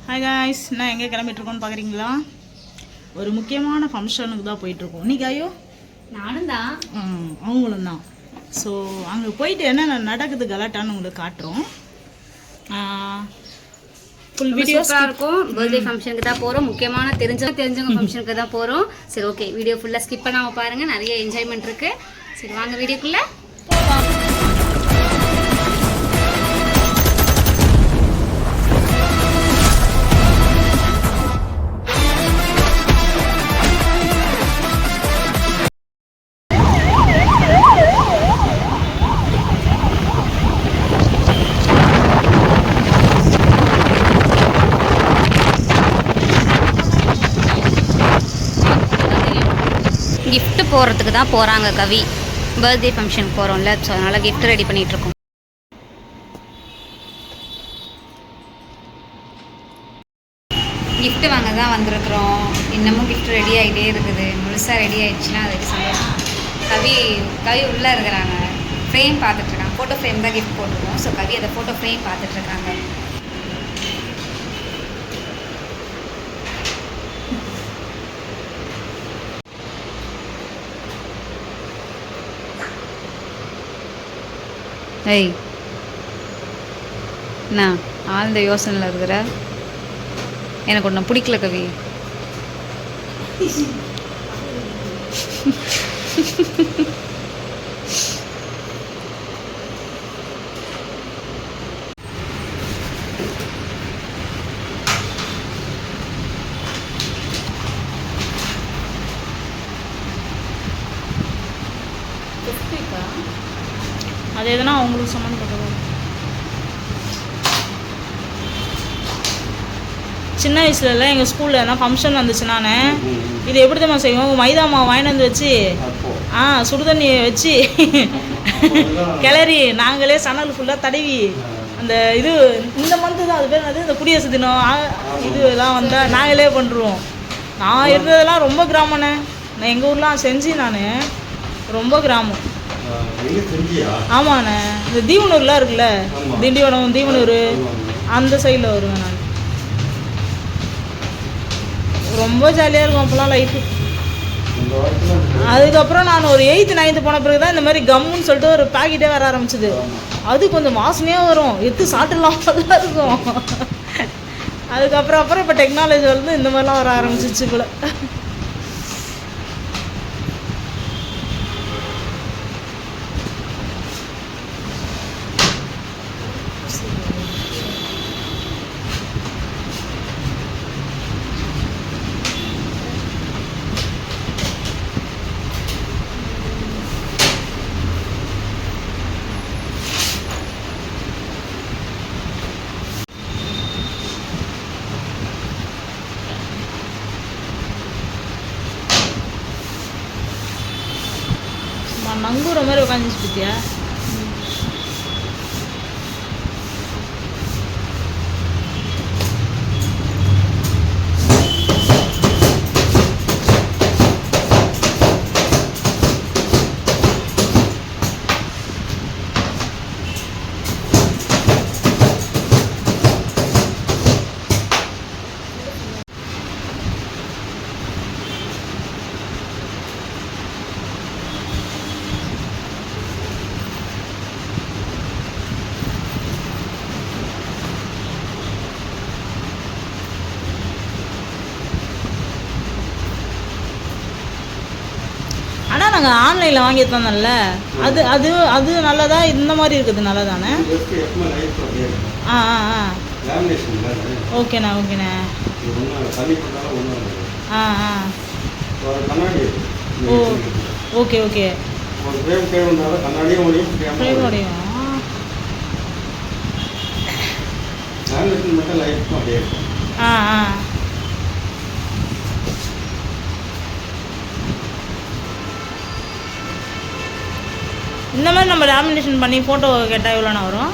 Hi guys, நான் எங்கே கிளம்பிட்டுருக்கோன்னு பார்க்குறீங்களா? ஒரு முக்கியமான ஃபங்க்ஷனுக்கு தான் போயிட்டுருக்கோம். நீ காயோ? நானும் தான். அவங்களும் தான். ஸோ அங்கே போயிட்டு என்னென்ன நடக்குது கலாட்டான்னு உங்களுக்கு காட்டுறோம். ஃபுல் வீடியோஸாக இருக்கும். பர்த்டே ஃபங்க்ஷனுக்கு தான் போகிறோம். முக்கியமான தெரிஞ்சவங்க ஃபங்க்ஷனுக்கு தான் போகிறோம். சரி, ஓகே, வீடியோ ஃபுல்லாக ஸ்கிப் பண்ணாமல் பாருங்கள். நிறைய என்ஜாய்மெண்ட் இருக்குது. சரி, வாங்க வீடியோக்குள்ளே போகலாம். கிஃப்ட் போகிறதுக்கு தான் போகிறாங்க கவி. பர்த்டே ஃபங்க்ஷனுக்கு போகிறோம்ல, ஸோ அதனால் கிஃப்ட் ரெடி பண்ணிகிட்ருக்கோம். கிஃப்ட் வாங்க தான் வந்திருக்கிறோம். இன்னமும் கிஃப்ட் ரெடி ஆகிட்டே இருக்குது. முழுசாக ரெடி ஆகிடுச்சுன்னா அதுக்கு சந்தோஷம். கவி உள்ளே இருக்கிறாங்க. ஃப்ரேம் பார்த்துட்ருக்காங்க. ஃபோட்டோ ஃப்ரேம் தான் கிஃப்ட் போட்டிருக்கோம். ஸோ கவி அதை ஃபோட்டோ ஃப்ரேம் பார்த்துட்ருக்காங்க. ஏய், என்ன ஆழ்ந்த யோசனையில் இருக்கிற? எனக்கு ஒன்று பிடிக்கல கவி. அது எதுனா அவங்களுக்கு சம்மந்தப்பட்டது. சின்ன வயசுலலாம் எங்கள் ஸ்கூலில் எதனா ஃபங்க்ஷன் வந்துச்சு, நான் இது எப்படி தான் செய்வோம், மைதா மாவு வாங்கிட்டு வந்து வச்சு சுடுதண்ணியை வச்சு கிளறி நாங்களே சணல் ஃபுல்லாக தடவி அந்த இது இந்த மந்த்து தான் அது பேர் என்னது, இந்த குடியரசு தினம் இது எல்லாம் வந்தால் நாங்களே பண்ணுருவோம். நான் இருந்ததெல்லாம் ரொம்ப கிராமண்ணே. நான் எங்கள் ஊர்லாம் செஞ்சு நான் ரொம்ப கிராமம். ஆமாண்ணே, இந்த தீவனூர்லாம் இருக்குல்ல, திண்டிவனம் தீவனூர் அந்த சைடில் வருவேன் நான். ரொம்ப ஜாலியாக இருக்கும் அப்போலாம் லைஃபு. அதுக்கப்புறம் நான் ஒரு 8th 9th போன பிறகு தான் இந்த மாதிரி கம்முன்னு சொல்லிட்டு ஒரு பேக்கெட்டே வர ஆரம்பிச்சிது. அது கொஞ்சம் வாசனையாக வரும், எடுத்து சாப்பிட்டுலாம் இருக்கும். அதுக்கப்புறம் இப்போ டெக்னாலஜி வந்து இந்த மாதிரிலாம் வர ஆரம்பிச்சிச்சு போல. நங்கூர மாதிரி உட்காந்துச்சு பத்தியா. ஆனால் நாங்கள் ஆன்லைனில் வாங்கி தந்தோம்ல, அது அது அது நல்லதா? இந்த மாதிரி இருக்குது நல்லதானே? ஆ ஆ ஆ ஓகேண்ணா ஓகேண்ணா. ஆ ஆ ஓ ஓகே ஓகே. ஆ ஆ இந்த மாதிரி நம்ம லேமினேஷன் பண்ணி ஃபோட்டோ கேட்டால் எவ்வளோண்ணா வரும்?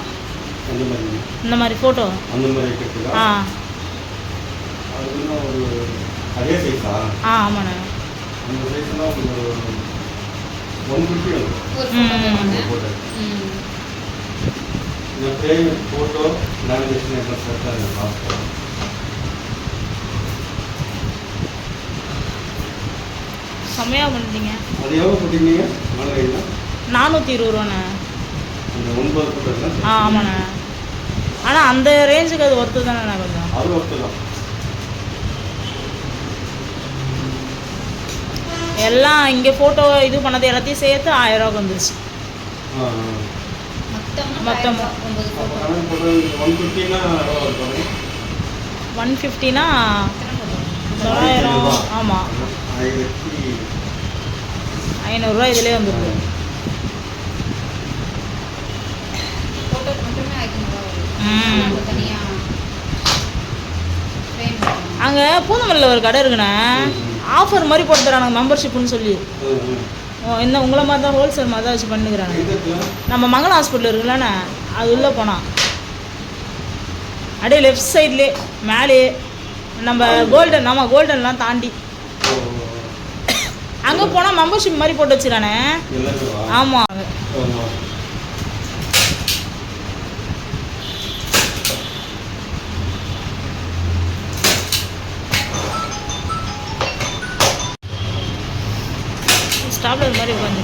இந்த மாதிரி ஃபோட்டோ ஆ ஆமாண்ணா. இந்த ஃப்ரேம் ஃபோட்டோ லேமினேஷன் எல்லாம் சேர்த்தா செம்மையாக பண்ணிட்டீங்க. அது எவ்வளோ போட்டிருந்தீங்க ஆன்லைனில்? 420 ரூபாண்ணே. அந்த 9 போட்டதுல? ஆமாண்ணே. ஆனால் அந்த ரேஞ்சுக்கு அது ஒர்த்து தானே கொஞ்சம். அது ஒர்த்து தான். எல்லாம் இங்கே ஃபோட்டோ இது பண்ணது எல்லாத்தையும் சேர்த்து 1000 ரூபாய்க்கு வந்துருச்சு மொத்தமாக. 150னா 900. ஆமாம், 500 இதிலே வந்துருக்கு. அங்கே பூந்தமல்லியில் ஒரு கடை இருக்குண்ணே, ஆஃபர் மாதிரி போட்டு தரானுங்க மெம்பர்ஷிப்னு சொல்லி. இந்த உங்களை மாதிரி தான் ஹோல்சேல் மாதிரி தான் வச்சு பண்ணிக்கிறாங்க. நம்ம மங்கள ஹாஸ்பிட்டல் இருக்குல்லண்ணே, அது உள்ளே போனால் அப்படியே லெஃப்ட் சைட்லேயே மேலே நம்ம கோல்டன், நம்ம கோல்டன்லாம் தாண்டி அங்கே போனால் மெம்பர்ஷிப் மாதிரி போட்டு வச்சுக்கிறானே. ஆமாம், ஸ்டாப்லர் மாதிரி உட்காந்து.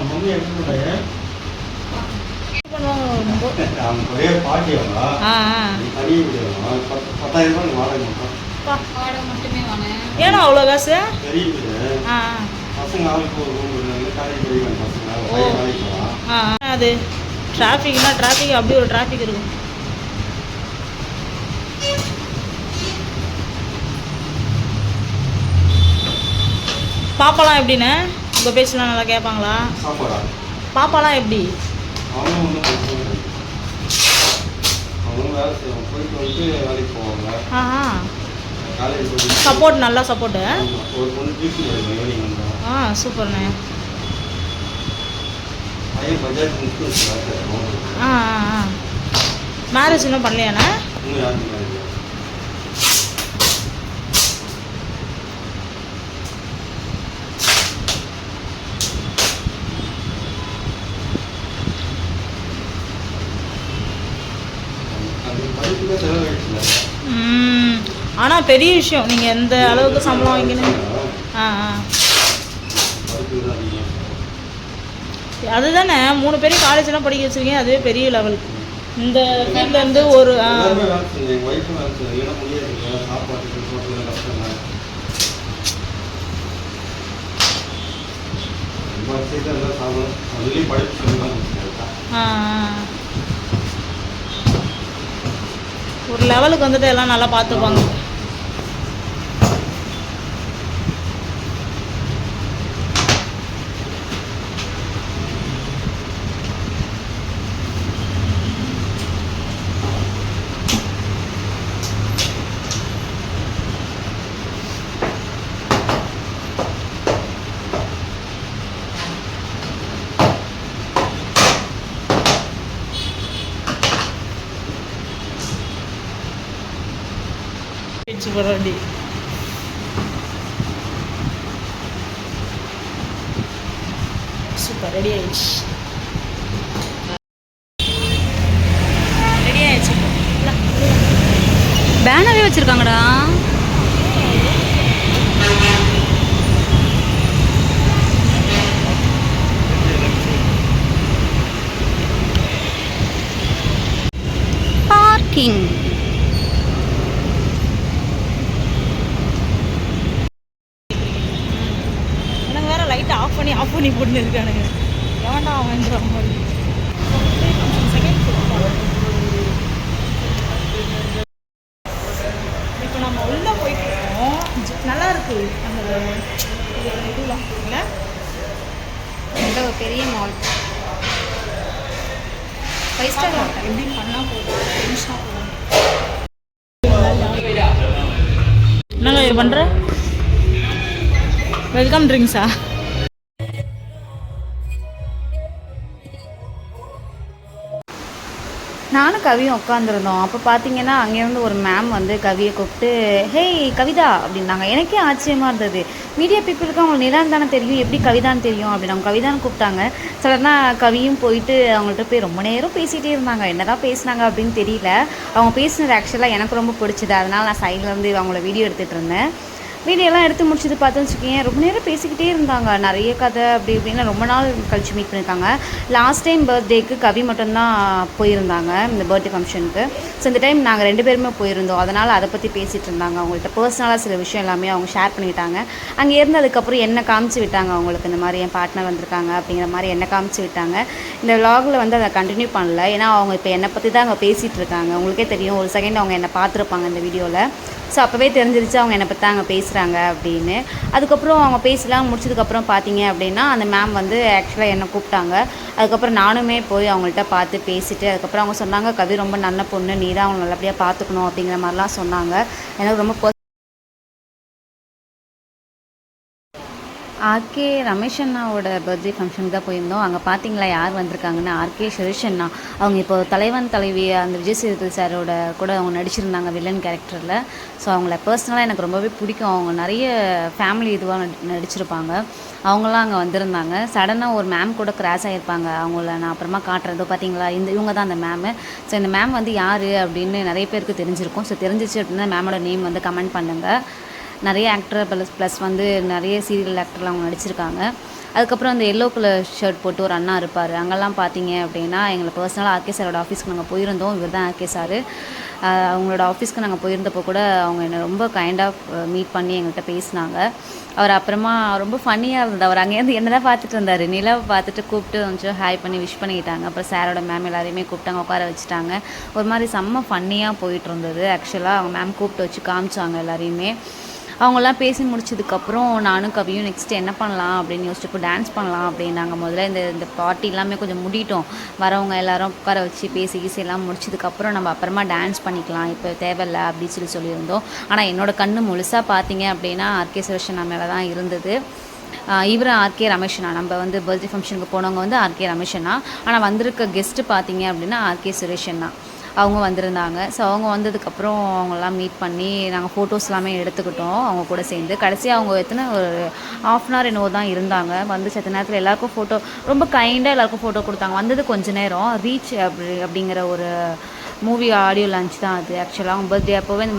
மம்மி எப்படி பண்ணுறாங்க? பண்ணுவாங்க ஒரே பாட்டி அவங்க. தனி வீடு 10,000 ரூபாய் வாடகை மட்டும். வாடகை மட்டுமே வாங்க. ஏன்னா அவ்வளோ காசு? பெரிய வீடு. பசங்க ஆளுக்கு ஒரு ரூம், காலேஜ் படிக்கிற பசங்க வேலைக்கு போகலாம். அது டிராஃபிக்னா டிராஃபிக் அப்படி ஒரு டிராஃபிக் இருக்கும். பாப்பாலாம் எப்படின்னு உங்கள் பேச்செலாம் நல்லா கேட்பாங்களா? சாப்பாடா? பாப்பாலாம் எப்படி? அவங்க ஒன்றும் பிரச்சனை இல்லை. அவங்க வேலை செய்வாங்க, போயிட்டு வந்துட்டு வேலைக்கு போவாங்க. காலேஜ் போய் சப்போர்ட், நல்லா சப்போர்ட்டு. ஒரு பொண்ணு டியூஷன் எடுக்கும் ஈவினிங் வந்தால். சூப்பர்ண்ணே. பையன் பஜாஜ் இன்சூரன்ஸ் மேரேஜ் இன்னும் பண்ணலையாண்ணே? இன்னும் யாருக்கும் மேரேஜ். ஆனால் பெரிய விஷயம், நீங்கள் எந்த அளவுக்கு சம்பளம் வாங்கிக்கணும். அதுதானே 3 பேரும் காலேஜெலாம் படிக்க வச்சுருக்கீங்க, அதுவே பெரிய லெவல். இந்த ஃபீல்ட்லேருந்து ஒரு ஒரு லெவலுக்கு வந்துட்டு எல்லாம் நல்லா பார்த்துப்பாங்க. வண்டி சூப்பர், ரெடி ஆயிடுச்சு. ரெடி ஆயிடுச்சு. பேனரே வச்சிருக்காங்கடா. பார்க்கிங். ஆஃப் பண்ணி போட்டு இருக்கானுங்க. எவன்டா அவன்ற மாதிரி. இப்போ நம்ம உள்ளே போயிட்டு இருக்கோம். நல்லா இருக்கு அந்த இதுலாம் இல்லை, ஒரு பெரிய மால். 5 star hotel. எப்படி பண்ணால் போதும் டென்ஷனாக போதும். என்னங்க இது பண்ணுற? வெல்கம் ட்ரிங்க்ஸா? நானும் கவியும் உட்காந்துருந்தோம். அப்போ பார்த்தீங்கன்னா அங்கேருந்து ஒரு மேம் வந்து கவியை கூப்பிட்டு ஹேய் கவிதா அப்படின்னாங்க. எனக்கே ஆச்சரியமாக இருந்தது. மீடியா பீப்புளுக்கு அவங்க நிலான்னு தானே தெரியும், எப்படி கவிதான்னு தெரியும் அப்படின்னு அவங்க கவிதான்னு கூப்பிட்டாங்க. சடனாக கவியும் போயிட்டு அவங்கள்ட்ட போய் ரொம்ப நேரம் பேசிகிட்டே இருந்தாங்க. என்னதான் பேசினாங்க அப்படின்னு தெரியல. அவங்க பேசினது ஆக்சுவலாக எனக்கு ரொம்ப பிடிச்சது. அதனால் நான் சைட்லேருந்து அவங்கள வீடியோ எடுத்துகிட்டு இருந்தேன். வீடியோலாம் எடுத்து முடிச்சது பார்த்தோன்னு வச்சுக்கோங்க, ரொம்ப நேரம் பேசிக்கிட்டே இருந்தாங்க. நிறைய கதை அப்படி இப்படின்னு ரொம்ப நாள் கழிச்சு மீட் பண்ணியிருக்காங்க. லாஸ்ட் டைம் பர்த்டேக்கு கவி மட்டும்தான் போயிருந்தாங்க இந்த பர்த்டே ஃபங்க்ஷனுக்கு. ஸோ இந்த டைம் நாங்கள் 2 பேருமே போயிருந்தோம். அதனால் அதை பற்றி பேசிகிட்டு இருந்தாங்க. அவங்கள்ட்ட பர்சனலாக சில விஷயம் எல்லாமே அவங்க ஷேர் பண்ணிக்கிட்டாங்க. அங்கே இருந்ததுக்கப்புறம் என்ன காமிச்சு விட்டாங்க அவங்களுக்கு, இந்த மாதிரி என் பார்ட்னர் வந்திருக்காங்க அப்படிங்கிற மாதிரி என்ன காமிச்சு விட்டாங்க. இந்த விலாகில் வந்து அதை கண்டினியூ பண்ணல. ஏன்னா அவங்க இப்போ என்னை பற்றி தான் அங்கே பேசிகிட்டு இருக்காங்க. உங்களுக்கே தெரியும், ஒரு செகண்ட் அவங்க என்னை பார்த்துருப்பாங்க இந்த வீடியோவில். ஸோ அப்போவே தெரிஞ்சிருச்சு அவங்க என்னை பற்றி அங்கே பேசுகிறாங்க அப்படின்னு. அதுக்கப்புறம் அவங்க பேசலாம் முடிச்சதுக்கப்புறம் பார்த்தீங்க அப்படின்னா அந்த மேம் வந்து ஆக்சுவலாக என்னை கூப்பிட்டாங்க. அதுக்கப்புறம் நானுமே போய் அவங்கள்ட்ட பார்த்து பேசிவிட்டு அதுக்கப்புறம் அவங்க சொன்னாங்க கவி ரொம்ப நல்ல பொண்ணு, நீ தான் அவங்க நல்லபடியாக பார்த்துக்கணும் அப்படிங்கிற மாதிரிலாம் சொன்னாங்க. எனக்கு ரொம்ப ஆர்கே ரமேஷ் அண்ணாவோட பர்த்டே ஃபங்க்ஷனுக்கு தான் போயிருந்தோம். அங்கே பார்த்தீங்களா யார் வந்திருக்காங்கன்னா ஆர்கே சுரேஷ் அண்ணா. அவங்க இப்போ தலைவன் தலைவி அந்த விஜய் சேதுபதி சாரோட கூட அவங்க நடிச்சிருந்தாங்க வில்லன் கேரக்டரில். ஸோ அவங்கள பர்சனலாக எனக்கு ரொம்பவே பிடிக்கும். அவங்க நிறைய ஃபேமிலி இதுவாக நடிச்சிருப்பாங்க. அவங்களாம் அங்கே வந்திருந்தாங்க. சடனாக ஒரு மேம் கூட கிராஸ் ஆகிருப்பாங்க. அவங்கள நான் அப்புறமா காட்டுறது பார்த்தீங்களா, இவங்க தான் அந்த மேமு. ஸோ இந்த மேம் வந்து யார் அப்படின்னு நிறைய பேருக்கு தெரிஞ்சிருக்கும். ஸோ தெரிஞ்சிச்சு அப்படின்னா மேமோட நேம் வந்து கமெண்ட் பண்ணுங்கள். நிறைய ஆக்டர் ப்ளஸ் வந்து நிறைய சீரியல் ஆக்டர்லாம் அவங்க நடிச்சிருக்காங்க. அதுக்கப்புறம் அந்த எல்லோ கலர் ஷர்ட் போட்டு ஒரு அண்ணா இருப்பார். அங்கெல்லாம் பார்த்தீங்க அப்படின்னா எங்களை பர்சனலாக ஆர்கே சாரோட ஆஃபீஸ்க்கு நாங்கள் போயிருந்தோம். இவர் தான் ஆர்கே சார். அவங்களோட ஆஃபீஸ்க்கு நாங்கள் போயிருந்தப்போ கூட அவங்க என்னை ரொம்ப கைண்டாக மீட் பண்ணி எங்கள்கிட்ட பேசினாங்க. அவர் அப்புறமா ரொம்ப ஃபன்னியாக இருந்தது. அவர் அங்கேருந்து என்ன தான் பார்த்துட்டு இருந்தார். நிலாவை பார்த்துட்டு கூப்பிட்டு கொஞ்சம் ஹாய் பண்ணி விஷ் பண்ணிக்கிட்டாங்க. அப்புறம் சாரோட மேம் எல்லாரையுமே கூப்பிட்டாங்க, உட்கார வச்சுட்டாங்க. ஒரு மாதிரி செம்ம ஃபன்னியாக போயிட்டு இருந்தது. ஆக்சுவலாக அவங்க மேம் கூப்பிட்டு வச்சு காமிச்சாங்க எல்லாரையுமே. அவங்களாம் பேசி முடிச்சதுக்கப்புறம் நானும் கவியும் நெக்ஸ்ட்டு என்ன பண்ணலாம் அப்படின்னு யோசிச்சப்போ டான்ஸ் பண்ணலாம் அப்படின்னாங்க. முதல்ல இந்த பார்ட்டி எல்லாமே கொஞ்சம் முடிட்டோம். வரவங்க எல்லாரும் உட்கார வச்சு பேசி எல்லாம் முடிச்சதுக்கப்புறம் நம்ம அப்புறமா டான்ஸ் பண்ணிக்கலாம், இப்போ தேவையில்லை அப்படின்னு சொல்லியிருந்தோம். ஆனால் என்னோட கண்ணு முழுசாக பார்த்தீங்க அப்படின்னா ஆர்கே சுரேஷ் அண்ணா மேலே தான் இருந்தது. இவர் ஆர்கே ரமேஷ் அண்ணா. நம்ம வந்து பர்த்டே ஃபங்க்ஷனுக்கு போனவங்க வந்து ஆர்கே ரமேஷ் அண்ணா. ஆனால் வந்திருக்க கெஸ்ட்டு பார்த்தீங்க அப்படின்னா ஆர்கே சுரேஷ் அண்ணா அவங்க வந்திருந்தாங்க. ஸோ அவங்க வந்ததுக்கப்புறம் அவங்களாம் மீட் பண்ணி நாங்கள் ஃபோட்டோஸ் எல்லாமே எடுத்துக்கிட்டோம் அவங்க கூட சேர்ந்து. கடைசியாக அவங்க ஒரு 1/2 hour என்னவோ தான் இருந்தாங்க. வந்து செத்த நேரத்தில் எல்லாேருக்கும் ஃபோட்டோ ரொம்ப கைண்டாக எல்லாேருக்கும் ஃபோட்டோ கொடுத்தாங்க. வந்தது கொஞ்சம் நேரம். ரீச் அப்படிங்கிற ஒரு மூவி ஆடியோ லான்ச் தான் அது. ஆக்சுவலாக அவங்க பர்த்டே அப்போவே இந்த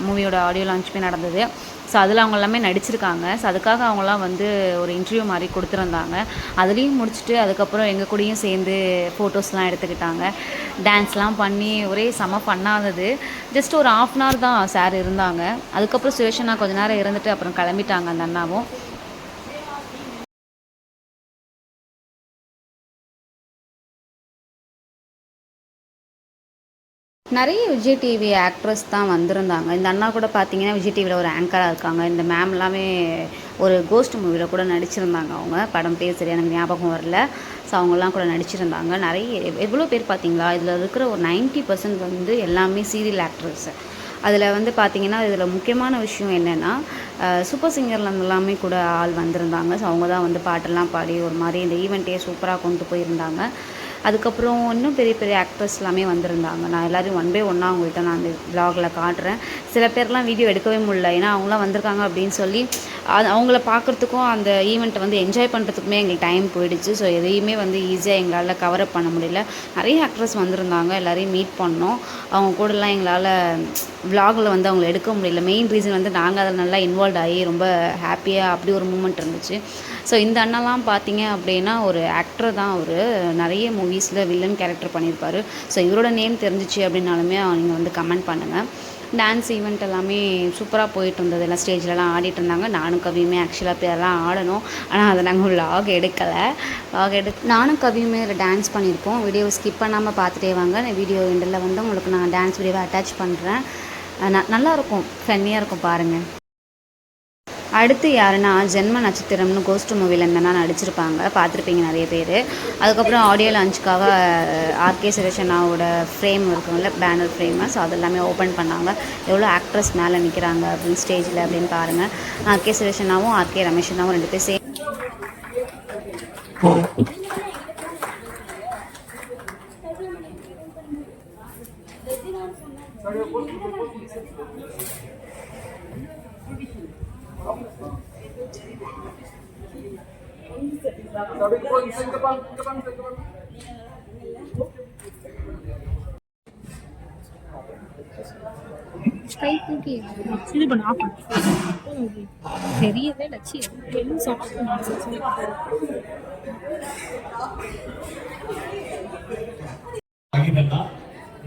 மூவியோட ஆடியோ லான்ச்சுமே நடந்தது. ஸோ அதில் அவங்க எல்லாமே நடிச்சிருக்காங்க. ஸோ அதுக்காக அவங்களாம் வந்து ஒரு இன்டர்வியூ மாதிரி கொடுத்துருந்தாங்க. அதுலேயும் முடிச்சுட்டு அதுக்கப்புறம் எங்கள் கூடயும் சேர்ந்து ஃபோட்டோஸ்லாம் எடுத்துக்கிட்டாங்க. டான்ஸ்லாம் பண்ணி ஒரே செம ஃபன்னானது. ஜஸ்ட் ஒரு 1/2 hour தான் சார் இருந்தாங்க. அதுக்கப்புறம் சுரேஷ் அண்ணா கொஞ்சம் நேரம் இருந்துட்டு அப்புறம் கிளம்பிட்டாங்க அந்த அண்ணாவும். நிறைய விஜய் டிவி ஆக்ட்ரஸ் தான் வந்திருந்தாங்க. இந்த அண்ணா கூட பார்த்தீங்கன்னா விஜய் டிவியில் ஒரு ஆங்கராக இருக்காங்க. இந்த மேம் எல்லாமே ஒரு கோஸ்ட் மூவியில் கூட நடிச்சிருந்தாங்க. அவங்க படம் பேர் சரி எனக்கு ஞாபகம் வரல. ஸோ அவங்கெல்லாம் கூட நடிச்சிருந்தாங்க. நிறைய எவ்வளோ பேர் பார்த்தீங்களா, இதில் இருக்கிற ஒரு 90% வந்து எல்லாமே சீரியல் ஆக்ட்ரஸ். அதில் வந்து பார்த்திங்கன்னா இதில் முக்கியமான விஷயம் என்னென்னா சூப்பர் சிங்கர்லேருந்து எல்லாமே கூட ஆள் வந்திருந்தாங்க. ஸோ அவங்க தான் வந்து பாட்டெல்லாம் பாடி ஒரு மாதிரி இந்த ஈவெண்ட்டே சூப்பராக கொண்டு போயிருந்தாங்க. அதுக்கப்புறம் இன்னும் பெரிய பெரிய ஆக்டர்ஸ் எல்லாமே வந்திருந்தாங்க. நான் எல்லோரும் 1 by 1 அவங்கள்ட்ட நான் அந்த விலாகில் காட்டுறேன். சில பேர்லாம் வீடியோ எடுக்கவே முடியல. ஏன்னா அவங்களாம் வந்திருக்காங்க அப்படின்னு சொல்லி அவங்கள பார்க்குறதுக்கும் அந்த ஈவெண்ட்டை வந்து என்ஜாய் பண்ணுறதுக்குமே எங்களுக்கு டைம் போயிடுச்சு. ஸோ எதையுமே வந்து ஈஸியாக எங்களால் கவரப் பண்ண முடியல. நிறைய ஆக்ட்ரஸ் வந்திருந்தாங்க. எல்லோரையும் மீட் பண்ணோம். அவங்க கூடலாம் எங்களால் விலாகில் வந்து அவங்கள எடுக்க முடியல. மெயின் ரீசன் வந்து நாங்கள் அதில் நல்லா இன்வால்வ் ஆகி ரொம்ப ஹாப்பியாக அப்படி ஒரு மூமெண்ட் இருந்துச்சு. ஸோ இந்த அண்ணாலாம் பார்த்தீங்க அப்படின்னா ஒரு ஆக்டர் தான். அவர் நிறைய மூவிஸில் வில்லன் கேரக்டர் பண்ணியிருப்பார். ஸோ இவரோட நேம் தெரிஞ்சிச்சு அப்படின்னாலுமே நீங்கள் வந்து கமெண்ட் பண்ணுங்கள். டான்ஸ் ஈவெண்ட் எல்லாமே சூப்பராக போயிட்டு இருந்தது. எல்லாம் ஸ்டேஜ்லலாம் ஆடிட்டு இருந்தாங்க. நானும் கவியுமே ஆக்சுவலாக பேரெல்லாம் ஆடணும். ஆனால் அதை நாங்கள் விலாக் எடுக்கலை. நானும் கவியுமே அதில் டான்ஸ் பண்ணியிருப்போம். வீடியோவை ஸ்கிப் பண்ணாமல் பார்த்துட்டே வாங்க. நான் வீடியோ எண்டில் வந்து உங்களுக்கு நான் டான்ஸ் வீடியோவை அட்டாச் பண்ணுறேன். நல்லாயிருக்கும், ஃபன்னியாக இருக்கும் பாருங்கள். அடுத்து யாருன்னா ஜென்ம நட்சத்திரம்னு கோஸ்ட் மூவியில் இருந்தனா நடிச்சிருப்பாங்க, பார்த்துருப்பீங்க நிறைய பேர். அதுக்கப்புறம் ஆடியோ லான்ச்சுக்காக ஆர்கே சுரேஷனாவோட ஃப்ரேம் இருக்குங்கள, பேனர் ஃப்ரேமு, ஸோ அது எல்லாமே ஓப்பன் பண்ணாங்க. எவ்வளோ ஆக்ட்ரஸ் மேலே நிற்கிறாங்க அப்படின்னு ஸ்டேஜில் அப்படின்னு பாருங்கள். ஆர்கே சுரேஷனாவும் ஆர்கே ரமேஷனாவும் 2 பேர் கை தூக்கி இது பண்ண ஆஃப் பண்ணு. தெரியவே லட்சியம்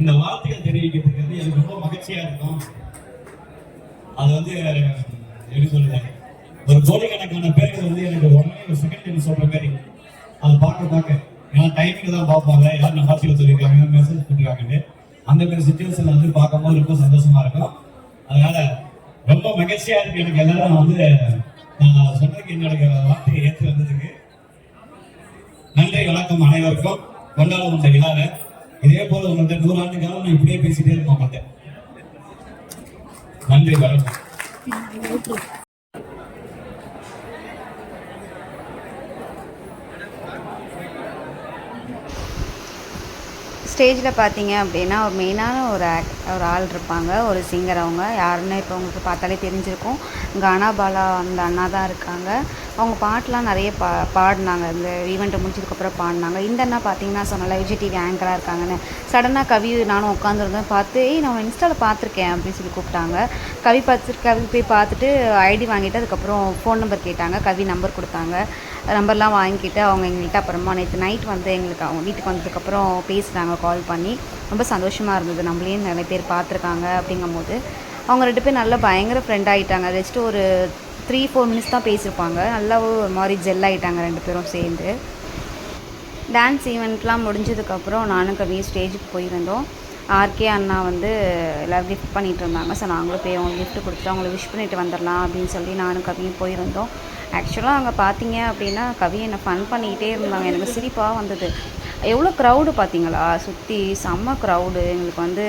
இந்த வார்த்தைகள் தெரிவிக்கிறதுக்கு எனக்கு ரொம்ப மகிழ்ச்சியா இருக்கும். அது எப்படி சொல்லுங்க, ஒரு கோடிக்கணக்கான பேருக்கு எனக்கு உடனே ஒரு செகண்ட் சொல்ற மாதிரி அதை பார்க்க ஏன்னா டைமிங் தான் பார்ப்பாங்க, யார் நம்பாசியில் சொல்லியிருக்காங்க, மெசேஜ் கொடுக்குறாங்கன்னு. அந்த மாதிரி சுச்சுவேஷன்ல பார்க்கும்போது ரொம்ப சந்தோஷமா இருக்கும். அதனால ரொம்ப மகிழ்ச்சியா இருக்கு எனக்கு. எல்லாரும் நான் சொன்னதுக்கு என்னோட வார்த்தையை ஏற்று வந்ததுக்கு நன்றி. வணக்கம் அனைவருக்கும். கொண்டாடும் இந்த விழாவை இதே போல உங்கள்கிட்ட 100 ஆண்டு காலம் நான் இப்படியே பேசிட்டே இருக்க மாட்டேன். நன்றி, வணக்கம். ஸ்டேஜில் பார்த்தீங்க அப்படின்னா ஒரு மெயினான ஒரு ஆள் இருப்பாங்க, ஒரு சிங்கர். அவங்க யாருன்னு இப்போ உங்களுக்கு பார்த்தாலே தெரிஞ்சிருக்கும். கானா பாலா அந்த அண்ணா தான் இருக்காங்க. அவங்க பாட்டெலாம் நிறைய பாடினாங்க. இந்த ஈவெண்ட்டை முடிச்சதுக்கப்புறம் பாடினாங்க. இந்த அண்ணா பார்த்தீங்கன்னா சொன்னால விஜய் டிவி ஆங்கராக இருக்காங்கன்னு. சடனாக கவி நானும் உட்காந்துருந்தேன், பார்த்து நான் இன்ஸ்டாவில் பார்த்துருக்கேன் அப்படின்னு சொல்லி கூப்பிட்டாங்க. கவி போய் பார்த்துட்டு ஐடி வாங்கிட்டு அதுக்கப்புறம் ஃபோன் நம்பர் கேட்டாங்க. கவி நம்பர் கொடுத்தாங்க. நம்பர்லாம் வாங்கிக்கிட்டு அவங்க எங்கள்கிட்ட அப்புறமா நேற்று நைட் எங்களுக்கு அவங்க வீட்டுக்கு வந்ததுக்கப்புறம் பேசுகிறாங்க கால் பண்ணி. ரொம்ப சந்தோஷமாக இருந்தது, நம்மளே நிறைய பேர் பார்த்துருக்காங்க அப்படிங்கும்போது. அவங்க 2 பேர் நல்லா பயங்கர ஃப்ரெண்ட் ஆகிட்டாங்க. ஜஸ்ட்டு ஒரு 3-4 மினிட்ஸ் தான் பேசியிருப்பாங்க. நல்லா ஒரு மாதிரி ஜெல் ஆகிட்டாங்க 2 பேரும் சேர்ந்து. டான்ஸ் ஈவெண்ட்லாம் முடிஞ்சதுக்கப்புறம் நானும் கவியும் ஸ்டேஜுக்கு போயிருந்தோம். ஆர்கே அண்ணா எல்லோரும் கிஃப்ட் பண்ணிகிட்டு இருந்தாங்க. ஸோ நாங்களும் போய் அவங்க கிஃப்ட் கொடுத்துட்டு அவங்கள விஷ் பண்ணிட்டு வந்துடலாம் அப்படின்னு சொல்லி நானும் கவியும் போயிருந்தோம். ஆக்சுவலாக அங்கே பார்த்தீங்க அப்படின்னா கவி என்னை ஃபன் பண்ணிக்கிட்டே இருந்தாங்க. எனக்கு சிரிப்பாக வந்தது. எவ்வளோ க்ரௌடு பார்த்தீங்களா, சுற்றி செம்ம க்ரௌடு. எங்களுக்கு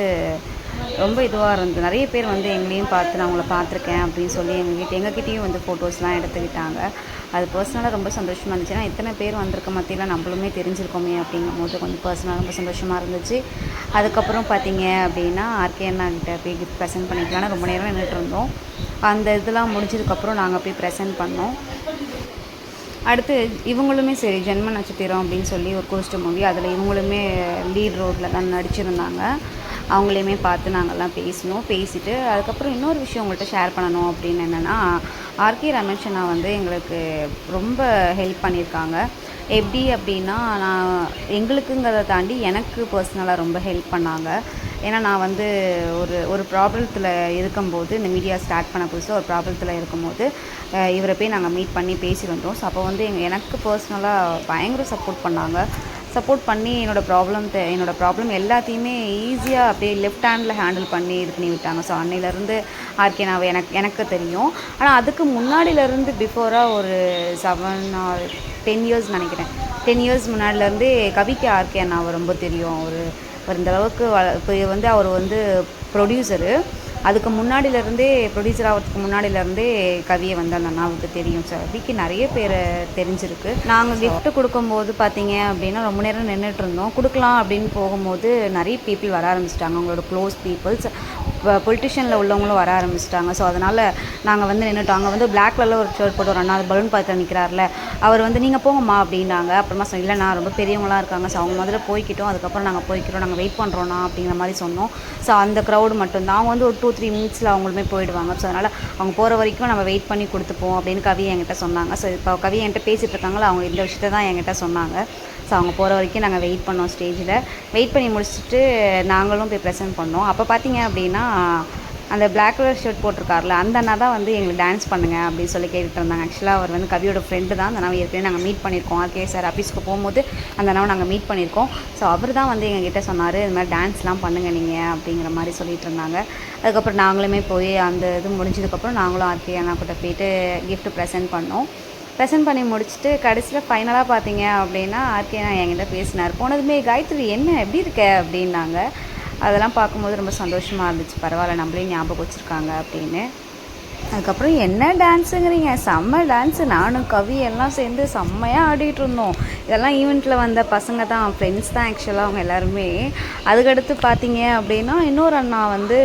ரொம்ப இதுவாக இருந்தது. நிறைய பேர் எங்களையும் பார்த்து நான் உங்களை பார்த்துருக்கேன் அப்படின்னு சொல்லி எங்ககிட்டேயும் ஃபோட்டோஸ்லாம் எடுத்துக்கிட்டாங்க. அது பர்சனலாக ரொம்ப சந்தோஷமாக இருந்துச்சு. ஏன்னா இத்தனை பேர் வந்திருக்க மத்தியில் நம்மளுமே தெரிஞ்சிருக்கோமே அப்படிங்கும் போது கொஞ்சம் பர்சனலாக ரொம்ப சந்தோஷமாக இருந்துச்சு. அதுக்கப்புறம் பார்த்தீங்க அப்படின்னா ஆர்கே அண்ணா கிட்டே போய் கிஃப்ட் ப்ரெசென்ட் பண்ணிக்கலாம்னா ரொம்ப நேரம் நின்றுட்டு இருந்தோம். அந்த இதெல்லாம் முடிஞ்சதுக்கப்புறம் நாங்கள் போய் ப்ரெசென்ட் பண்ணோம். அடுத்து இவங்களுமே சரி, ஜென்ம நட்சத்திரம் அப்படின்னு சொல்லி ஒரு கோஸ்ட் மூவி, அதில் இவங்களுமே லீட் ரோட்டில் தான் நடிச்சிருந்தாங்க. அவங்களையுமே பார்த்து நாங்கள்லாம் பேசிட்டு அதுக்கப்புறம் இன்னொரு விஷயம் உங்கள்கிட்ட ஷேர் பண்ணணும் அப்படின்னு என்னென்னா, ஆர்கே ரமேஷ் அண்ணா எங்களுக்கு ரொம்ப ஹெல்ப் பண்ணியிருக்காங்க. எப்படி அப்படின்னா, நான் எங்களுக்குங்கிறத தாண்டி எனக்கு பர்சனலாக ரொம்ப ஹெல்ப் பண்ணாங்க. ஏன்னா நான் ஒரு ப்ராப்ளத்தில் இருக்கும்போது, இந்த மீடியா ஸ்டார்ட் பண்ண புதுசாக ஒரு ப்ராப்ளத்தில் இருக்கும்போது இவரை போய் நாங்கள் மீட் பண்ணி பேசியிருந்தோம். ஸோ அப்போ எனக்கு பர்சனலாக பயங்கர சப்போர்ட் பண்ணி என்னோடய ப்ராப்ளம் எல்லாத்தையுமே ஈஸியாக அப்படியே லெஃப்ட் ஹேண்டில் ஹேண்டில் பண்ணி இது பண்ணி விட்டாங்க. ஸோ அன்னையிலேருந்து ஆர்கே நான் எனக்கு தெரியும். ஆனால் அதுக்கு முன்னாடியிலேருந்து பிஃபோராக ஒரு 7 or 10 இயர்ஸ் நினைக்கிறேன். 10 இயர்ஸ் முன்னாடிலேருந்தே கவிக்கு ஆர்கே அண்ணாவை ரொம்ப தெரியும். அவர் இந்த அளவுக்கு இப்போ அவர் ப்ரொடியூசரு. அதுக்கு முன்னாடியிலேருந்தே ப்ரொடியூசர் ஆகிறதுக்கு முன்னாடியிலேருந்தே கவியை அந்த அண்ணாவுக்கு தெரியும். ஸோ கவிக்கு நிறைய பேர் தெரிஞ்சிருக்கு. நாங்கள் கிஃப்ட்டு கொடுக்கும்போது பார்த்தீங்க அப்படின்னா ரொம்ப நேரம் நின்றுட்டு இருந்தோம். கொடுக்கலாம் அப்படின்னு போகும்போது நிறைய பீப்புள் வர ஆரம்பிச்சிட்டாங்க. அவங்களோட க்ளோஸ் பீப்புள்ஸ், பொலிட்டிஷியனில் உள்ளவங்களும் வர ஆரம்பிச்சிட்டாங்க. ஸோ அதனால் நாங்கள் நின்றுட்டோம். அங்கே பிளாக் கலரில் ஒரு ஷர்ட் போட்டு ஒரு அண்ணா பலூன் பார்த்து நிற்கிறாரில்ல, அவர் நீங்கள் போங்கம்மா அப்படின்னாங்க. அப்புறமா இல்லைண்ணா ரொம்ப பெரியவங்களாம் இருக்காங்க. ஸோ அவங்க முதல்ல போய்க்கிட்டோம், அதுக்கப்புறம் நாங்கள் போய்க்கிறோம், நாங்கள் வெயிட் பண்ணுறோண்ணா அப்படிங்கிற மாதிரி சொன்னோம். ஸோ அந்த க்ரௌடு மட்டும்தான். அவங்க ஒரு 2-3 மினிட்ஸில் அவங்களுமே போயிடுவாங்க. ஸோ அதனால் அவங்க போகிற வரைக்கும் நம்ம வெயிட் பண்ணி கொடுத்துப்போம் அப்படின்னு கவி என்கிட்ட சொன்னாங்க. ஸோ இப்போ கவி என்கிட்ட பேசிகிட்டு இருக்காங்களா, அவங்க இந்த விஷயத்தை தான் என்கிட்ட சொன்னாங்க. ஸோ அவங்க போகிற வரைக்கும் நாங்கள் வெயிட் பண்ணோம். ஸ்டேஜில் வெயிட் பண்ணி முடிச்சுட்டு நாங்களும் போய் ப்ரெசென்ட் பண்ணோம். அப்போ பார்த்தீங்க அப்படின்னா அந்த பிளாக் கலர் ஷர்ட் போட்டிருக்காருல அந்த அண்ணா தான் வந்து எங்களுக்கு டான்ஸ் பண்ணுங்க அப்படின்னு சொல்லி கேட்டுட்டு இருந்தாங்க. ஆக்சுவலாக அவர் வந்து கவியோட ஃப்ரெண்டு தான். அந்த அண்ணாவை ஏற்கனவே நாங்கள் மீட் பண்ணியிருக்கோம். ஆர்கே சார் ஆஃபீஸ்க்கு போகும்போது அந்த அண்ணாவை நாங்கள் மீட் பண்ணியிருக்கோம். ஸோ அவர் தான் வந்து எங்ககிட்ட சொன்னார், இது மாதிரி டான்ஸ்லாம் பண்ணுங்கள் நீங்கள் அப்படிங்கிற மாதிரி சொல்லிட்டு இருந்தாங்க. அதுக்கப்புறம் நாங்களுமே போய் அந்த இது முடிஞ்சதுக்கப்புறம் நாங்களும் ஆர்கே அண்ணா கிட்ட போயிட்டு gift ப்ரெசென்ட் பண்ணோம். ப்ரெசென்ட் பண்ணி முடிச்சுட்டு கடைசியில் ஃபைனலாக பார்த்தீங்க அப்படின்னா ஆர்கே நான் என்கிட்ட பேசினார். போனதுமே காயத்ரி என்ன எப்படி இருக்க அப்படின்னாங்க. அதெல்லாம் பார்க்கும்போது ரொம்ப சந்தோஷமாக இருந்துச்சு. பரவாயில்ல நம்மளையும் ஞாபகம் வச்சுருக்காங்க அப்படின்னு. அதுக்கப்புறம் என்ன டான்ஸுங்கிறீங்க, செம்ம டான்ஸு. நானும் கவி எல்லாம் சேர்ந்து செம்மையாக ஆடிட்டு இருந்தோம். இதெல்லாம் ஈவெண்ட்டில் வந்த பசங்க தான், ஃப்ரெண்ட்ஸ் தான் ஆக்சுவலாக அவங்க எல்லாருமே. அதுக்கடுத்து பார்த்தீங்க அப்படின்னா இன்னொரு அண்ணா வந்து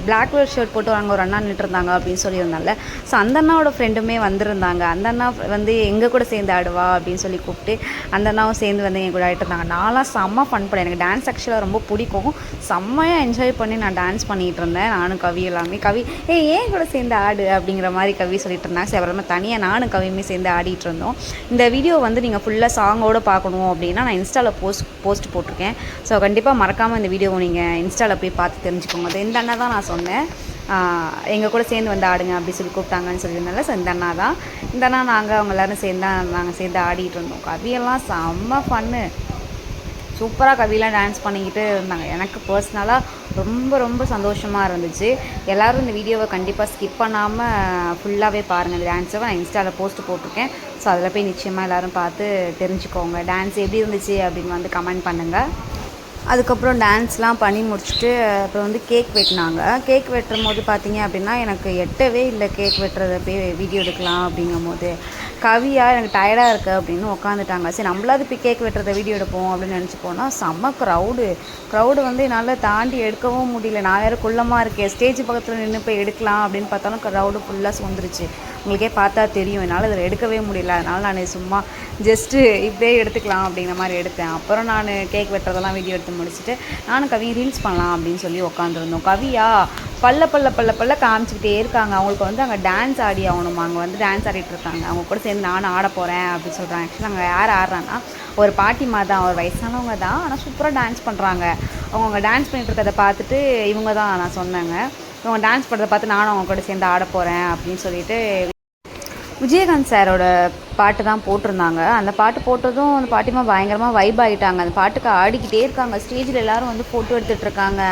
பிளாக் கலர் ஷர்ட் போட்டு அங்கே ஒரு அண்ணா நின்றுருந்தாங்க அப்படின்னு சொல்லியிருந்தாங்க. ஸோ அந்த அண்ணாவோட ஃப்ரெண்டுமே வந்திருந்தாங்க. அந்த அண்ணா வந்து எங்கள் கூட சேர்ந்து ஆடுவா அப்படின்னு சொல்லி கூப்பிட்டு அந்த அண்ணாவும் சேர்ந்து வந்து என் கூட ஆகிட்டு இருந்தாங்க. நான்லாம் செம்ம ஃபன் பண்ணேன். எனக்கு டான்ஸ் ஆக்சுவலாக ரொம்ப பிடிக்கும். செம்மையாக என்ஜாய் பண்ணி நான் டான்ஸ் பண்ணிகிட்டு இருந்தேன். நானும் கவி எல்லாமே. கவி ஏன் கூட சேர்ந்து ஆடு அப்படிங்கிற மாதிரி கவி சொல்லிட்டு இருந்தாங்க. சரி அப்புறமா தனியாக நானும் கவியுமே சேர்ந்து ஆடிட்டு இருந்தோம். இந்த வீடியோ வந்து நீங்கள் ஃபுல்லாக சாங்கோடு பார்க்கணும் அப்படின்னா நான் இன்ஸ்டாவில் போஸ்ட் போட்டிருக்கேன். ஸோ கண்டிப்பாக மறக்காமல் இந்த வீடியோவை நீங்கள் இன்ஸ்டாவில் போய் பார்த்து தெரிஞ்சுக்கோங்க. அது இந்த அண்ணா தான் நான் சொன்னேன், எங்கள் கூட சேர்ந்து வந்து ஆடுங்க அப்படி சொல்லி கூப்பிட்டாங்கன்னு சொல்லியிருந்தால. ஸோ இந்த அண்ணா தான். இந்த அண்ணா நாங்கள் அவங்க எல்லோரும் சேர்ந்து ஆடிட்டு இருந்தோம். கவியெல்லாம் செம்ம ஃபன்னு, சூப்பராக கவிலாம் டான்ஸ் பண்ணிக்கிட்டு இருந்தாங்க. எனக்கு பர்சனலாக ரொம்ப ரொம்ப சந்தோஷமாக இருந்துச்சு. எல்லோரும் இந்த வீடியோவை கண்டிப்பாக ஸ்கிப் பண்ணாமல் ஃபுல்லாகவே பாருங்கள். இந்த டான்ஸை நான் இன்ஸ்டாவில் போஸ்ட் போட்டிருக்கேன். ஸோ அதில் போய் நிச்சயமாக எல்லோரும் பார்த்து தெரிஞ்சுக்கோங்க. டான்ஸ் எப்படி இருந்துச்சு அப்படின்னு வந்து கமெண்ட் பண்ணுங்கள். அதுக்கப்புறம் டான்ஸ்லாம் பண்ணி முடிச்சுட்டு அப்புறம் வந்து கேக் வெட்டினாங்க. கேக் வெட்டும் போது பார்த்தீங்க அப்படின்னா எனக்கு எட்டவே இல்லை கேக் வெட்டுறதை போய் வீடியோ எடுக்கலாம் அப்படிங்கும் போது. கவியா எனக்கு டயர்டாக இருக்குது அப்படின்னு உட்காந்துட்டாங்க. சரி நம்மளாவது போய் கேக் வெட்டுறதை வீடியோ எடுப்போம் அப்படின்னு நினச்சி போனால் செம்ம க்ரௌடு வந்து என்னால் தாண்டி எடுக்கவும் முடியல. நான் வேறு குள்ளமாக இருக்கேன். ஸ்டேஜ் பக்கத்தில் நின்று போய் எடுக்கலாம் அப்படின்னு பார்த்தாலும் க்ரௌடு ஃபுல்லாக சுந்துருச்சு. உங்களுக்கே பார்த்தா தெரியும், என்னால் அதில் எடுக்கவே முடியல. அதனால் நான் சும்மா ஜஸ்ட்டு இப்படியே எடுத்துக்கலாம் அப்படிங்கிற மாதிரி எடுத்தேன். அப்புறம் நான் கேக் வெட்டுறதெல்லாம் வீடியோ எடுத்து முடிச்சுட்டு நானும் கவியும் ரீல்ஸ் பண்ணலாம் அப்படின்னு சொல்லி உட்காந்துருந்தோம். கவியா பல்ல காமிச்சிக்கிட்டே இருக்காங்க. அவங்களுக்கு வந்து அங்கே டான்ஸ் ஆடி ஆகணுமா, அங்கே வந்து டான்ஸ் ஆடிட்டு இருக்காங்க. அவங்க கூட சேர்ந்து நானும் ஆட போகிறேன் அப்படின்னு சொல்கிறாங்க. ஆக்சுவலாக அங்கே யார் ஆடுறான்னா ஒரு பாட்டிமா தான், ஒரு வயசானவங்க தான், ஆனால் சூப்பராக டான்ஸ் பண்ணுறாங்க. அவங்க டான்ஸ் பண்ணிட்டு இருக்கிறத பார்த்துட்டு இவங்க தான் நான் சொன்னாங்க, இவங்க டான்ஸ் பண்ணுறதை பார்த்து நானும் அவங்க கூட சேர்ந்து ஆட போகிறேன் அப்படின்னு சொல்லிட்டு விஜயகாந்த் சாரோட பாட்டு தான் போட்டிருந்தாங்க. அந்த பாட்டு போட்டதும் அந்த பாட்டிமா பயங்கரமாக வைப் ஆகிட்டாங்க. அந்த பாட்டுக்கு ஆடிக்கிட்டே இருக்காங்க. ஸ்டேஜில் எல்லோரும் வந்து ஃபோட்டோ எடுத்துகிட்டு இருக்காங்க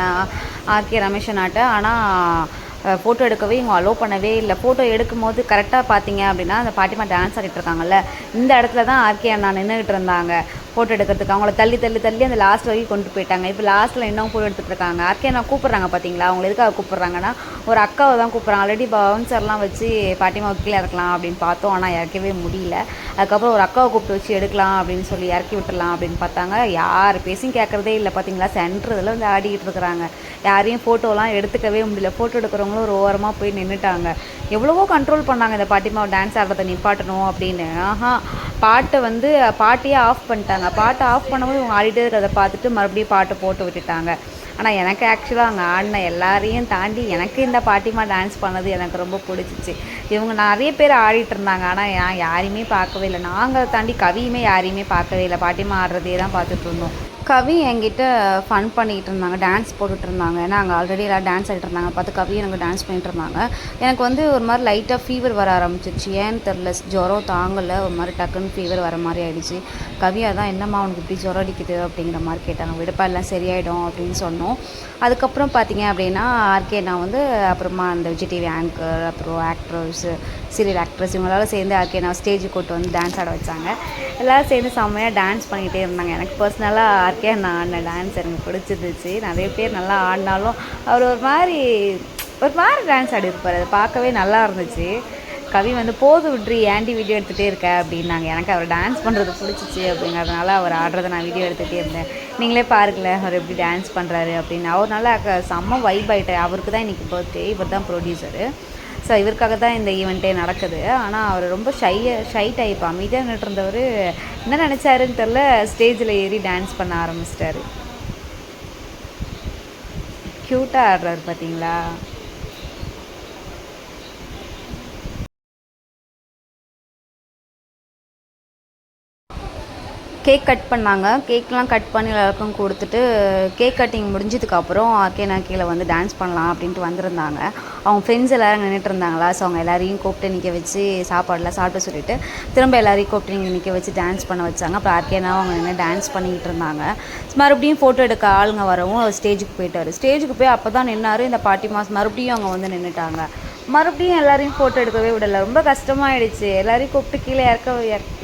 ஆர்கே ரமேஷனாட்ட. ஆனால் ஃபோட்டோ எடுக்கவே இவங்க அலோவ் பண்ணவே இல்லை. ஃபோட்டோ எடுக்கும்போது கரெக்டாக பார்த்தீங்க அப்படின்னா அந்த பாட்டிமா டான்ஸ் ஆடிட்டு இருக்காங்கல்ல, இந்த இடத்துல தான் ஆர்கே அண்ணா நின்றுக்கிட்டு இருந்தாங்க ஃபோட்டோ எடுக்கிறதுக்கு. அவங்கள தள்ளி அந்த லாஸ்ட் வரைக்கும் கொண்டு போயிட்டாங்க. இப்போ லாஸ்ட்டில் இன்னும் ஃபோட்டோ எடுத்துகிட்டு இருக்காங்க. ஆர்கே அண்ணா கூப்பிட்றாங்க பார்த்தீங்களா, அவங்களை எதுக்காக கூப்பிட்றாங்கன்னா ஒரு அக்காவை தான் கூப்பிட்றாங்க. ஆல்ரெடி பவுன்சர்லாம் வச்சு பாட்டிமா கீழே இறக்கலாம் அப்படின்னு பார்த்தோம், ஆனால் இறக்கவே முடியல. அதுக்கப்புறம் ஒரு அக்காவை கூப்பிட்டு வச்சு எடுக்கலாம் அப்படின்னு சொல்லி இறக்கி விட்டுடலாம் அப்படின்னு பார்த்தாங்க. யார் பேசியும் கேட்குறதே இல்லை பார்த்தீங்களா. சென்டரில் வந்து ஆடிக்கிட்டு இருக்கிறாங்க. யாரையும் ஃபோட்டோலாம் எடுத்துக்கவே முடியல. ஃபோட்டோ எடுக்கிறவங்களும் ஒரு ஓரமாக போய் நின்றுட்டாங்க. எவ்வளவோ கண்ட்ரோல் பண்ணாங்க இந்த பாட்டிமா டான்ஸ் ஆடுறதை நிப்பாட்டணும் அப்படின்னு. பாட்டையே ஆஃப் பண்ணிட்டாங்க. பாட்டை ஆஃப் பண்ணும்போது இவங்க ஆடிட்டே இருக்கிறத பார்த்துட்டு மறுபடியும் பாட்டை போட்டு விட்டுட்டாங்க. ஆனால் எனக்கு ஆக்சுவலாக அங்கே ஆடின எல்லாரையும் தாண்டி எனக்கு இந்த பாட்டிமா டான்ஸ் பண்ணது எனக்கு ரொம்ப பிடிச்சிச்சு. இவங்க நிறைய பேர் ஆடிட்டு இருந்தாங்க, ஆனால் நான் யாரையுமே பார்க்கவே இல்லை. நாங்கள் தாண்டி கவியுமே யாரையுமே பார்க்கவே இல்லை. பாட்டிமா ஆடுறதே தான் பார்த்துட்டு இருந்தோம். கவி என்கிட்ட ஃபன் பண்ணிகிட்டு இருந்தாங்க, டான்ஸ் போட்டுட்டு இருந்தாங்க. ஏன்னா அங்கே ஆல்ரெடி எல்லாம் டான்ஸ் ஆகிட்டு இருந்தாங்க. பார்த்து கவி எனக்கு டான்ஸ் பண்ணிட்டு இருந்தாங்க. எனக்கு வந்து ஒரு மாதிரி லைட்டாக ஃபீவர் வர ஆரம்பிச்சிருச்சு. ஏன்னு தெரில, ஜுரம் தாங்கலை. ஒரு மாதிரி டக்குன்னு ஃபீவர் வர மாதிரி ஆகிடுச்சு. கவியாக தான் என்னம்மா அவனுக்கு இப்படி ஜுரம் அடிக்குது அப்படிங்கிற மாதிரி கேட்டாங்க. விடுப்பா எல்லாம் சரியாயிடும் அப்படின்னு சொன்னோம். அதுக்கப்புறம் பார்த்தீங்க அப்படின்னா ஆர்கே நான் வந்து அப்புறமா அந்த விஜய் டிவி ஆங்கர், அப்புறம் ஆக்ட்ரஸ், சீரியல் ஆக்ட்ரஸ் இவங்களால சேர்ந்து ஆர்கே நான் ஸ்டேஜுக்கு கூட்டு வந்து டான்ஸ் ஆட வச்சாங்க. எல்லோரும் சேர்ந்து செம்மையாக டான்ஸ் பண்ணிக்கிட்டே இருந்தாங்க. எனக்கு பர்சனலாக ஆர்கே நான் ஆடின டான்ஸ் எனக்கு பிடிச்சிருந்துச்சு. நிறைய பேர் நல்லா ஆடினாலும் அவர் ஒரு மாதிரி டான்ஸ் ஆடி இருப்பார். அதை பார்க்கவே நல்லா இருந்துச்சு. கவி வந்து போது விட்ரி ஏன்டி வீடியோ எடுத்துகிட்டே இருக்க அப்படின்னாங்க. எனக்கு அவர் டான்ஸ் பண்ணுறது பிடிச்சிச்சு அப்படிங்கிறதுனால அவர் ஆடுறதை நான் வீடியோ எடுத்துகிட்டே இருந்தேன். நீங்களே பாருங்களேன் அவர் எப்படி டான்ஸ் பண்ணுறாரு அப்படின்னு. அவர் நல்லா செம்ம வைப் ஆகிட்டார். அவருக்கு தான் இன்றைக்கி பர்த்டே. இவர் தான் ப்ரொடியூசரு. ஸோ இவருக்காக தான் இந்த ஈவெண்ட்டே நடக்குது. ஆனால் அவர் ரொம்ப ஷை டைப், அமைதியாக நின்றுட்டு இருந்தவர் என்ன நினச்சாருன்னு தெரில, ஸ்டேஜில் ஏறி டான்ஸ் பண்ண ஆரம்பிச்சிட்டாரு. க்யூட்டாக ஆடுறாரு பார்த்தீங்களா. கேக் கட் பண்ணாங்க. கேக்லாம் கட் பண்ணி எல்லாருக்கும் கொடுத்துட்டு கேக் கட்டிங் முடிஞ்சதுக்கப்புறம் ஆர்கேனா கீழே வந்து டான்ஸ் பண்ணலாம் அப்படின்ட்டு வந்திருந்தாங்க. அவங்க ஃப்ரெண்ட்ஸ் எல்லோரும் நின்றுட்டு இருந்தாங்களா, ஸோ அவங்க எல்லாரையும் கூப்பிட்டு நிற்க வச்சு சாப்பாடெலாம் சாப்பிட சொல்லிவிட்டு திரும்ப எல்லாரையும் கூப்பிட்டு நீங்கள் நிற்க வச்சு டான்ஸ் பண்ண வச்சாங்க. அப்புறம் ஆர்கேனா அவங்க நின்று டான்ஸ் பண்ணிக்கிட்டு இருந்தாங்க. மறுபடியும் ஃபோட்டோ எடுக்க ஆளுங்க வரவும் அவர் ஸ்டேஜுக்கு போயிட்டார். ஸ்டேஜுக்கு போய் அப்போ தான் நின்னார் இந்த பாட்டி மாஸ். மறுபடியும் அவங்க வந்து நின்றுட்டாங்க. மறுபடியும் எல்லாரையும் ஃபோட்டோ எடுக்கவே விடலை. ரொம்ப கஷ்டமாயிடுச்சு. எல்லாரையும் கூப்பிட்டு கீழே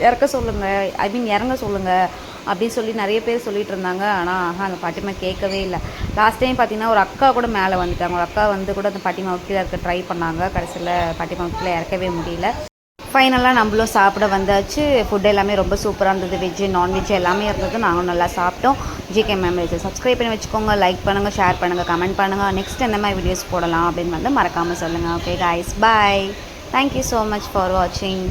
இறக்க சொல்லுங்கள், ஐ மீன் இறங்க சொல்லுங்கள் அப்படின்னு சொல்லி நிறைய பேர் சொல்லிட்டு இருந்தாங்க. ஆனால் அந்த பாட்டிமா கேட்கவே இல்லை. லாஸ்ட் டைம் பார்த்தீங்கன்னா ஒரு அக்கா கூட மேலே வந்துட்டாங்க. ஒரு அக்கா வந்து கூட அந்த பாட்டிமாவை கீழே இருக்க ட்ரை பண்ணாங்க. கடைசியில் பாட்டிமாவை கீழே இறக்கவே முடியல. ஃபைனலாக நம்மளும் சாப்பிட வந்தாச்சு. ஃபுட் எல்லாமே ரொம்ப சூப்பராக இருந்தது. வெஜ்ஜு நான்வெஜ் எல்லாமே இருந்தது. நாங்களும் நல்லா சாப்பிட்டோம். ஜிகே மெமரிஸை சப்ஸ்கிரைப் பண்ணி வச்சுக்கோங்க. லைக் பண்ணுங்கள், ஷேர் பண்ணுங்கள், கமெண்ட் பண்ணுங்கள். நெக்ஸ்ட் எந்த மாதிரி வீடியோஸ் போடலாம் அப்படின்னு வந்து மறக்காமல் சொல்லுங்கள். Okay guys, bye. Thank you so much for வாட்சிங்.